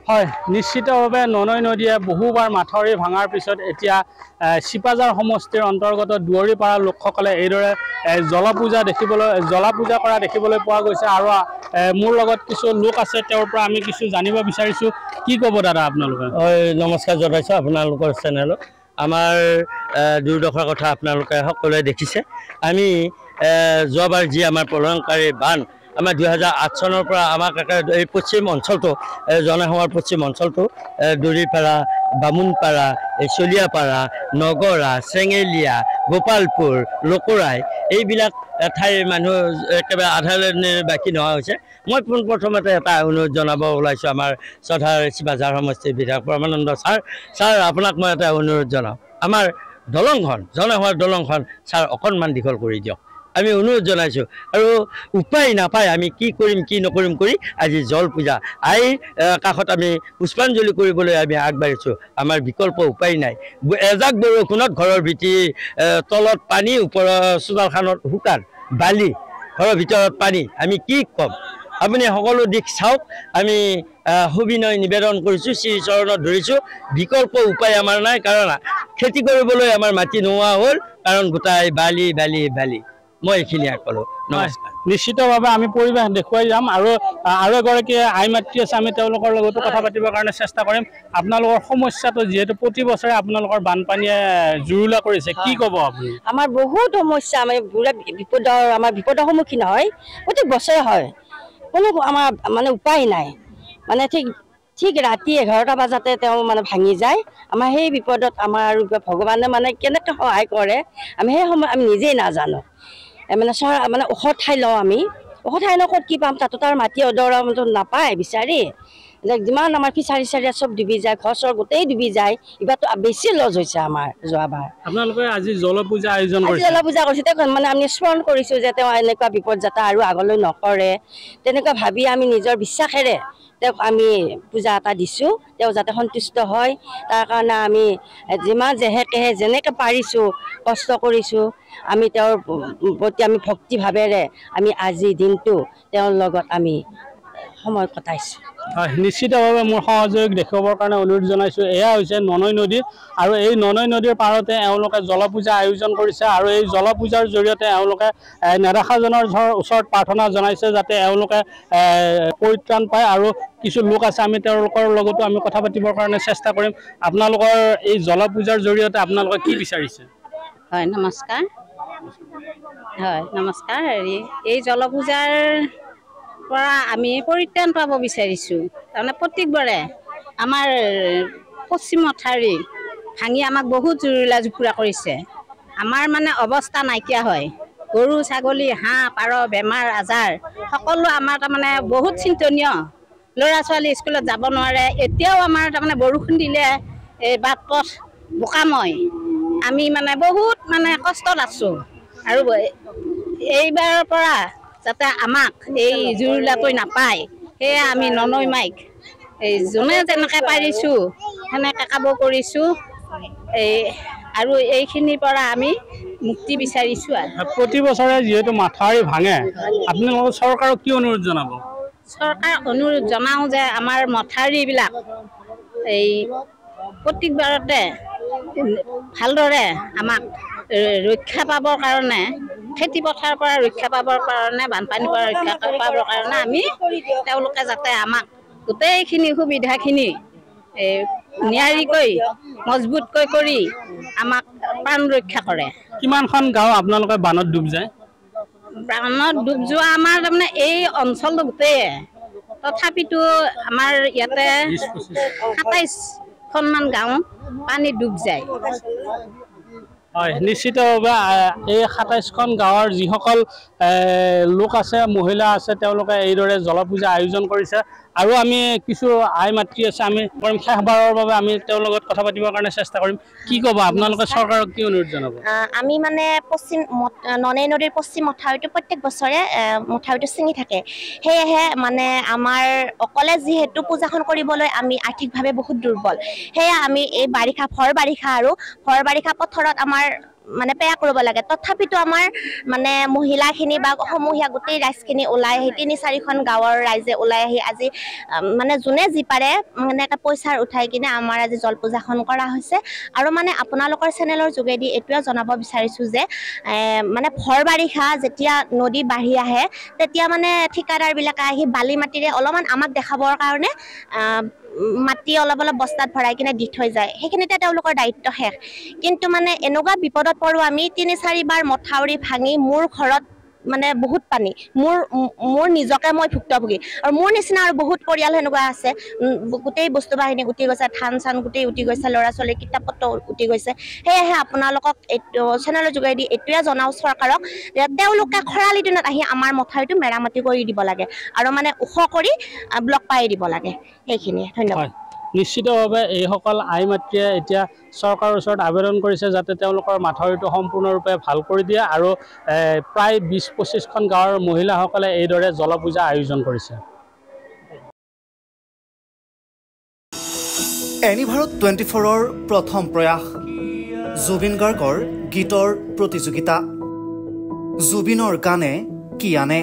হয়, নিশ্চিতভাৱে ননৈ নদীয়ে বহুবাৰ মাথাউৰি ভাঙাৰ পিছত এতিয়া চিপাঝাৰ সমষ্টিৰ অন্তৰ্গত দুৱৰীপাৰা লোকসকলে এইদৰে জলাপূজা কৰা দেখিবলৈ পোৱা গৈছে। আৰু মোৰ লগত কিছু লোক আছে, তেওঁৰ পৰা আমি কিছু জানিব বিচাৰিছোঁ। কি ক'ব দাদা আপোনালোকে? নমস্কাৰ জনাইছোঁ আপোনালোকৰ চেনেলত। আমাৰ দুৰ্দশাৰ কথা আপোনালোকে সকলোৱে দেখিছে। আমি যোৱাবাৰ যি আমাৰ প্ৰলয়ংকাৰী বান, আমাৰ 2008 চনৰ পৰা আমাক এই পশ্চিম অঞ্চলটো জনসেৱাৰ পশ্চিম অঞ্চলটো দৰিপাৰা, বামুণপাৰা, চলিয়াপাৰা, নগৰা, চেঙেলীয়া, গোপালপুৰ, লকৰাই এইবিলাক ঠাইৰ মানুহ একেবাৰে আধাৰ বাকী নোহোৱা হৈছে। মই পোনপ্ৰথমতে এটা অনুৰোধ জনাব ওলাইছোঁ আমাৰ চধাৰ চিপাঝাৰ সমষ্টিৰ বিধায়ক পৰমানন্দ ছাৰ আপোনাক মই এটা অনুৰোধ জনাওঁ। আমাৰ দলংখন, জনসেৱাৰ দলংখন ছাৰ অকণমান দীঘল কৰি দিয়ক, আমি অনুৰোধ জনাইছোঁ। আৰু উপায় নাপায় আমি কি কৰিম কি নকৰিম কৰি আজি জল পূজা আইৰ কাষত আমি পুষ্পাঞ্জলি কৰিবলৈ আমি আগবাঢ়িছোঁ। আমাৰ বিকল্প উপায় নাই। এজাক বৰষুণত ঘৰৰ ভিতৰি তলত পানী, ওপৰৰ চোতালখনত শুকান বালি, ঘৰৰ ভিতৰত পানী, আমি কি ক'ম? আপুনি সকলো দিশ চাওক। আমি সবিনয় নিবেদন কৰিছোঁ, শ্ৰীচৰণত ধৰিছোঁ। বিকল্প উপায় আমাৰ নাই, কাৰণ খেতি কৰিবলৈ আমাৰ মাটি নোহোৱা হ'ল, কাৰণ গোটাই বালি বালি বালি। মই এইখিনি ক'লোঁ। নমস্কাৰ। নিশ্চিতভাৱে আমি পৰিৱেশ দেখুৱাই যাম। আৰু এগৰাকী আই মাতৃ আছে, আমি তেওঁলোকৰ লগতো কথা পাতিবৰ কাৰণে চেষ্টা কৰিম। আপোনালোকৰ সমস্যাটো যিহেতু প্ৰতি বছৰে আপোনালোকৰ বানপানীয়ে জুৰুলা কৰিছে, কি ক'ব আপুনি? আমাৰ বহুত সমস্যা, আমি বিপদৰ সন্মুখীন হয় প্ৰত্যেক বছৰে হয়। কোনো আমাৰ মানে উপায় নাই। মানে ঠিক ৰাতি 11টা বজাতে তেওঁ মানে ভাঙি যায়। আমাৰ সেই বিপদত আমাৰ আৰু ভগৱানে মানে কেনেকৈ সহায় কৰে আমি সেই সময় আমি নিজেই নাজানো। মানে ওখ ঠাই লওঁ আমি, ওখ ঠাই ক'ত কি পাম, তাতো তাৰ মাটি অদৰা নাপায় বিচাৰি। যিমান আমাৰ ফিচাৰী চব ডুবি যায়, ঘৰ চৰ গোটেই ডুবি যায়। এইবাৰতো বেছি লছ হৈছে আমাৰ যোৱাবাৰ। আপোনালোকে আজি জলপূজা আয়োজন কৰিছে? জলপূজা কৰিছে, মানে আমি স্মৰণ কৰিছোঁ যে তেওঁ এনেকুৱা বিপদ যাতে আৰু আগলৈ নকৰে, তেনেকুৱা ভাবি আমি নিজৰ বিশ্বাসেৰে তেওঁক আমি পূজা এটা দিছোঁ। তেওঁ যাতে সন্তুষ্ট হয়, তাৰ কাৰণে আমি যিমান যেনেকৈ পাৰিছোঁ কষ্ট কৰিছোঁ। আমি তেওঁৰ প্ৰতি আমি ভক্তিভাৱেৰে আমি আজি দিনটো তেওঁৰ লগত আমি সময় কটাইছোঁ। হয়, নিশ্চিতভাৱে মোৰ সহযোগ দেখুৱাবৰ কাৰণে অনুৰোধ জনাইছোঁ। এয়া হৈছে ননৈ নদী, আৰু এই ননৈ নদীৰ পাৰতে এওঁলোকে জলপূজা আয়োজন কৰিছে। আৰু এই জলপূজাৰ জৰিয়তে এওঁলোকে নেদেখাজনৰ ওচৰত প্ৰাৰ্থনা জনাইছে যাতে এওঁলোকে পৰিত্ৰাণ পায়। আৰু কিছু লোক আছে, আমি তেওঁলোকৰ লগতো আমি কথা পাতিবৰ কাৰণে চেষ্টা কৰিম। আপোনালোকৰ এই জলপূজাৰ জৰিয়তে আপোনালোকে কি বিচাৰিছে? হয়, নমস্কাৰ। হয়, নমস্কাৰ। এই জলপূজাৰ পৰা আমি পৰিত্ৰাণ পাব বিচাৰিছোঁ। তাৰমানে প্ৰত্যেকবাৰে আমাৰ পশ্চিম মথাউৰি ভাঙি আমাক বহুত জুৰুলা কৰিছে। আমাৰ মানে অৱস্থা নাইকিয়া হয়। গৰু ছাগলী, হাঁহ পাৰ, বেমাৰ আজাৰ সকলো আমাৰ তাৰমানে বহুত চিন্তনীয়। ল'ৰা ছোৱালী স্কুলত যাব নোৱাৰে। এতিয়াও আমাৰ তাৰমানে বৰষুণ দিলে এই বাট পথ বোকাময়। আমি মানে বহুত মানে কষ্টত আছোঁ। আৰু এইবাৰৰ পৰা যাতে আমাক এই জুৰুলাকৈ নাপায়, সেয়ে আমি ননৈ মাইক এই যোনে যেনেকৈ পাৰিছোঁ সেনেকৈ কাব কৰিছোঁ। আৰু এইখিনিৰ পৰা আমি মুক্তি বিচাৰিছোঁ। আৰু প্ৰতি বছৰে যিহেতু মাথাউৰি ভাঙে, আপোনালোকৰ চৰকাৰক কি অনুৰোধ জনাব? চৰকাৰক অনুৰোধ জনাওঁ যে আমাৰ মথাউৰিবিলাক এই প্ৰত্যেকবাৰতে ভালদৰে আমাক ৰক্ষা পাবৰ কাৰণে, খেতি পথাৰৰ পৰা ৰক্ষা পাবৰ কাৰণে, বানপানীৰ পৰা ৰক্ষা পাবৰ কাৰণে আমি তেওঁলোকে যাতে আমাক গোটেইখিনি সুবিধাখিনি নিয়াৰিকৈ মজবুতকৈ কৰি আমাক প্ৰাণ ৰক্ষা কৰে। কিমানখন গাঁও আপোনালোকে বানত ডুব যায়? বানত ডুব যোৱা আমাৰ তাৰমানে এই অঞ্চলটো গোটেই, তথাপিতো আমাৰ ইয়াতে 27খনমান গাঁও পানীত ডুব যায়। হয়, নিশ্চিতভাৱে এই 27খন গাঁৱৰ যিসকল লোক আছে, মহিলা আছে, তেওঁলোকে এইদৰে জলপূজা আয়োজন কৰিছে। আৰু আমি কিছু আই মাতৃ আছে, আমি কৰিম শেষবাৰৰ বাবে আমি তেওঁৰ লগত কথা পাতিবৰ কাৰণে চেষ্টা কৰিম। কি ক'ব আপোনালোকে চৰকাৰক কি অনুৰোধ জনাব? আমি মানে ননৈ নদীৰ পশ্চিম মথাউৰিটো প্ৰত্যেক বছৰে মথাউৰিটো ছিঙি থাকে। সেয়েহে মানে আমাৰ অকলে যিহেতু পূজাখন কৰিবলৈ আমি আৰ্থিকভাৱে বহুত দুৰ্বল, সেয়ে আমি এই ভৰ বাৰিষা পথৰত আমাৰ মানে পেয়া কৰিব লাগে তথাপিতো আমাৰ মানে মহিলাখিনি বা সমূহীয়া গোটেই ৰাইজখিনি ওলাই আহি ৩-৪খন গাঁৱৰ ৰাইজে ওলাই আহি আজি মানে যোনে যি পাৰে মানে এটা পইচাৰ উঠাই কিনে আমাৰ আজি জল পূজাখন কৰা হৈছে আৰু মানে আপোনালোকৰ চেনেলৰ যোগেদি এইটোৱে জনাব বিচাৰিছোঁ যে মানে ভৰ বাৰিষা যেতিয়া নদী বাঢ়ি আহে তেতিয়া মানে ঠিকাদাৰবিলাকে আহি বালি মাটিৰে অলপমান আমাক দেখাবৰ কাৰণে মাটি অলপ বস্তাত ভৰাই কিনে দি থৈ যায় সেইখিনিতে তেওঁলোকৰ দায়িত্ব শেষ কিন্তু মানে এনেকুৱা বিপদত পৰো আমি ৩-৪ বাৰ মথাউৰি ভাঙি মোৰ ঘৰত মানে বহুত পানী মোৰ নিজকে মই ভুক্তভোগী আৰু মোৰ নিচিনা আৰু বহুত পৰিয়াল সেনেকুৱা আছে গোটেই বস্তু বাহিনী উঠি গৈছে ধান চান গোটেই উঠি গৈছে ল'ৰা ছোৱালী কিতাপ পত্ৰ উঠি গৈছে সেয়েহে আপোনালোকক চেনেলৰ যোগেদি এইটোৱে জনাওঁ চৰকাৰক যে তেওঁলোকে খৰালি দিনত আহি আমাৰ মথাউৰিটো মেৰামতি কৰি দিব লাগে আৰু মানে ওখ কৰি ব্লক পাই দিব লাগে সেইখিনিয়ে ধন্যবাদ নিশ্চিতভাৱে এইসকল আই মাতৃয়ে এতিয়া চৰকাৰৰ ওচৰত আবেদন কৰিছে যাতে তেওঁলোকৰ মাথাউৰিটো সম্পূৰ্ণৰূপে ভাল কৰি দিয়ে আৰু প্ৰায় ২০-২৫খন গাঁৱৰ মহিলাসকলে এইদৰে জলপূজা আয়োজন কৰিছে এনিভাৰত 24ৰ প্ৰথম প্ৰয়াস জুবিন গাৰ্গৰ গীতৰ প্ৰতিযোগিতা জুবিনৰ গানে কি আনে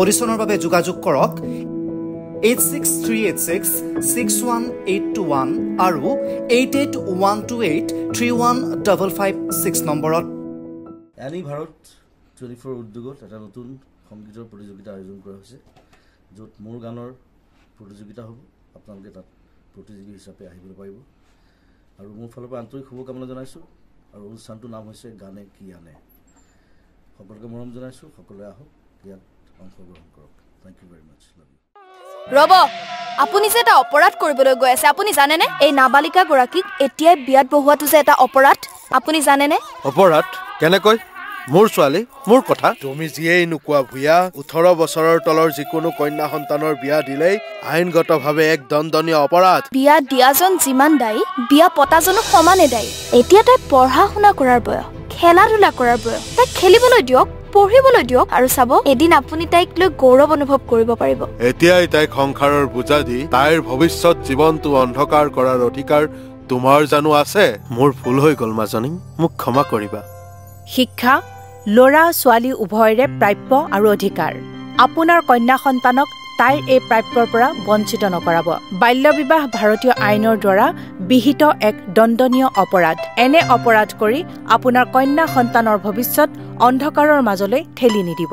অডিশ্যনৰ বাবে যোগাযোগ কৰক 8638661821 আৰু 8812831556 নম্বৰত এনিভাৰত 24 উদ্যোগত এটা নতুন সংগীতৰ প্ৰতিযোগিতা আয়োজন কৰা হৈছে য'ত মোৰ গানৰ প্ৰতিযোগিতা হ'ব আপোনালোকে তাত প্ৰতিযোগী হিচাপে আহিবলৈ পাৰিব আৰু মোৰ ফালৰ পৰা আন্তৰিক শুভকামনা জনাইছোঁ আৰু অনুষ্ঠানটোৰ নাম হৈছে গানে কি আনে সকলোকে মৰম জনাইছোঁ সকলোৱে আহক ইয়াত অংশগ্ৰহণ কৰক thank you very much love you ৰব আপুনি যে এটা অপৰাধ কৰিবলৈ গৈ আছে আপুনি জানেনে এই নাবালিকা গৰাকীক এতিয়াই বিয়াত বহুৱাটো যে এটা অপৰাধ আপুনি জানেনে অপৰাধ কেনেকৈ মোৰ ছোৱালী মোৰ কথা তুমি যিয়েই নোকোৱা ভূঞা 18 বছৰৰ তলৰ যিকোনো কন্যা সন্তানৰ বিয়া দিলেই আইনগতভাৱে এক দণ্ডনীয় অপৰাধ বিয়া দিয়াজন যিমান দায়ী বিয়া পতাজনো সমানে দায়ী এতিয়া তাই পঢ়া শুনা কৰাৰ বয়স খেলা ধূলা কৰাৰ বয়স তাই খেলিবলৈ দিয়ক পঢ়িবলৈ দিয়ক আৰু চাব এদিন আপুনি তাইক লৈ গৌৰৱ অনুভৱ কৰিব পাৰিব এতিয়াই তাইক সংসাৰৰ বোজা দি তাইৰ ভৱিষ্যত জীৱনটো অন্ধকাৰ কৰাৰ অধিকাৰ তোমাৰ জানো আছে মোৰ ভুল হৈ গ'ল মাজনী মোক ক্ষমা কৰিবা শিক্ষা ল'ৰা ছোৱালী উভয়ৰে প্ৰাপ্য আৰু অধিকাৰ আপোনাৰ কন্যা সন্তানক তাইৰ এই প্ৰাপ্যৰ পৰা বঞ্চিত নকৰাব বাল্য বিবাহ ভাৰতীয় আইনৰ দ্বাৰা বিহিত এক দণ্ডনীয় অপৰাধ এনে অপৰাধ কৰি আপোনাৰ কন্যা সন্তানৰ ভৱিষ্যত অন্ধকাৰৰ মাজলৈ ঠেলি নিদিব